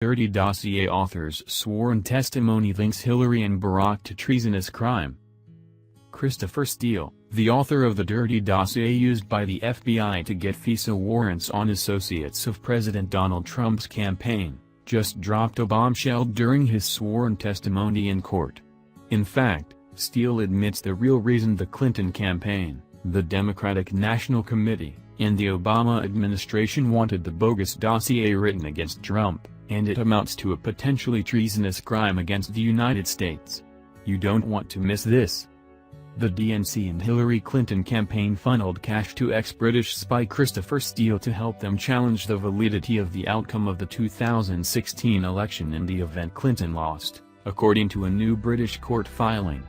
Dirty Dossier author's sworn testimony links Hillary and Barack to treasonous crime. Christopher Steele, the author of the Dirty Dossier used by the FBI to get FISA warrants on associates of President Donald Trump's campaign, just dropped a bombshell during his sworn testimony in court. In fact, Steele admits the real reason the Clinton campaign, the Democratic National Committee, and the Obama administration wanted the bogus dossier written against Trump, and it amounts to a potentially treasonous crime against the United States. You don't want to miss this. The DNC and Hillary Clinton campaign funneled cash to ex-British spy Christopher Steele to help them challenge the validity of the outcome of the 2016 election in the event Clinton lost, according to a new British court filing.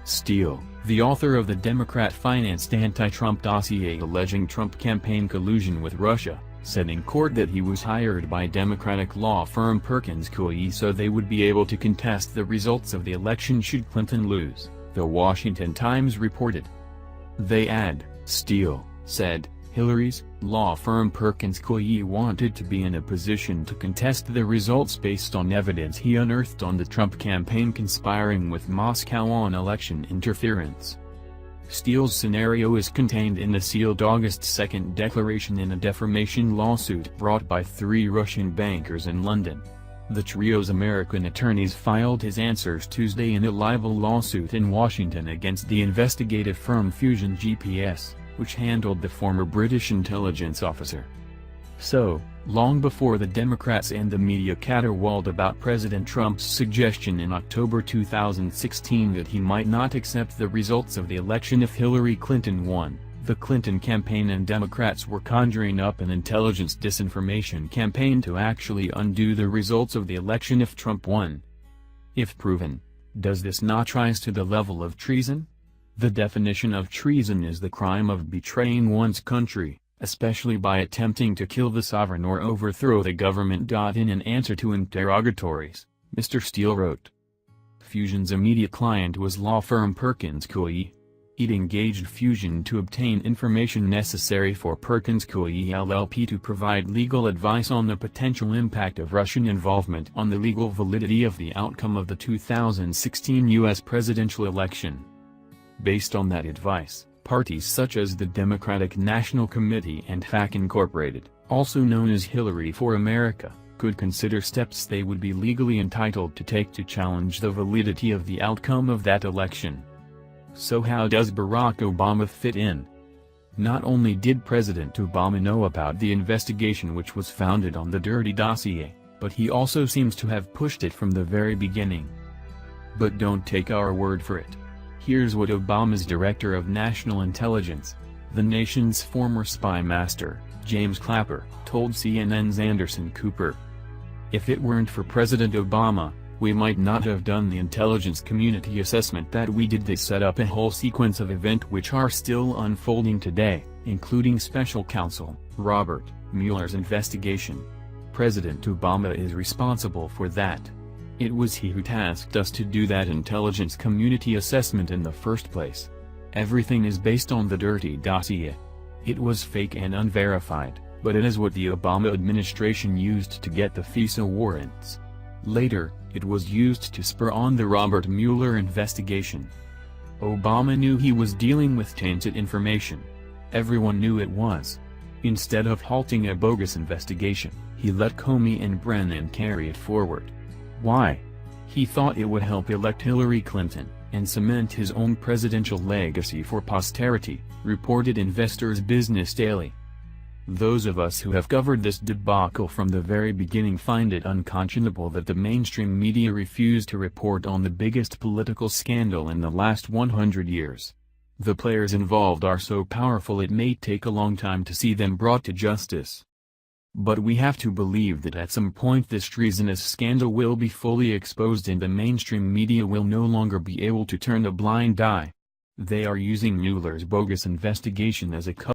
Steele, the author of the Democrat-financed anti-Trump dossier alleging Trump campaign collusion with Russia, said in court that he was hired by Democratic law firm Perkins Coie so they would be able to contest the results of the election should Clinton lose, The Washington Times reported. They add, Steele said, Hillary's law firm Perkins Coie wanted to be in a position to contest the results based on evidence he unearthed on the Trump campaign conspiring with Moscow on election interference. Steele's scenario is contained in the sealed August 2 declaration in a defamation lawsuit brought by 3 Russian bankers in London. The trio's American attorneys filed his answers Tuesday in a libel lawsuit in Washington against the investigative firm Fusion GPS, which handled the former British intelligence officer. So, long before the Democrats and the media caterwauled about President Trump's suggestion in October 2016 that he might not accept the results of the election if Hillary Clinton won, the Clinton campaign and Democrats were conjuring up an intelligence disinformation campaign to actually undo the results of the election if Trump won. If proven, does this not rise to the level of treason? The definition of treason is the crime of betraying one's country, especially by attempting to kill the sovereign or overthrow the government. In an answer to interrogatories, Mr. Steele wrote. Fusion's immediate client was law firm Perkins Coie. It engaged Fusion to obtain information necessary for Perkins Coie LLP to provide legal advice on the potential impact of Russian involvement on the legal validity of the outcome of the 2016 U.S. presidential election. Based on that advice, parties such as the Democratic National Committee and FAC Incorporated, also known as Hillary for America, could consider steps they would be legally entitled to take to challenge the validity of the outcome of that election. So how does Barack Obama fit in? Not only did President Obama know about the investigation which was founded on the Dirty Dossier, but he also seems to have pushed it from the very beginning. But don't take our word for it. Here's what Obama's Director of National Intelligence, the nation's former spy master, James Clapper, told CNN's Anderson Cooper. If it weren't for President Obama, we might not have done the intelligence community assessment that we did. They set up a whole sequence of events which are still unfolding today, including Special Counsel Robert Mueller's investigation. President Obama is responsible for that. It was he who tasked us to do that intelligence community assessment in the first place. Everything is based on the Dirty Dossier. It was fake and unverified, but it is what the Obama administration used to get the FISA warrants. Later, it was used to spur on the Robert Mueller investigation. Obama knew he was dealing with tainted information. Everyone knew it was. Instead of halting a bogus investigation, he let Comey and Brennan carry it forward. Why? He thought it would help elect Hillary Clinton, and cement his own presidential legacy for posterity, reported Investor's Business Daily. Those of us who have covered this debacle from the very beginning find it unconscionable that the mainstream media refused to report on the biggest political scandal in the last 100 years. The players involved are so powerful it may take a long time to see them brought to justice. But we have to believe that at some point this treasonous scandal will be fully exposed and the mainstream media will no longer be able to turn a blind eye. They are using Mueller's bogus investigation as a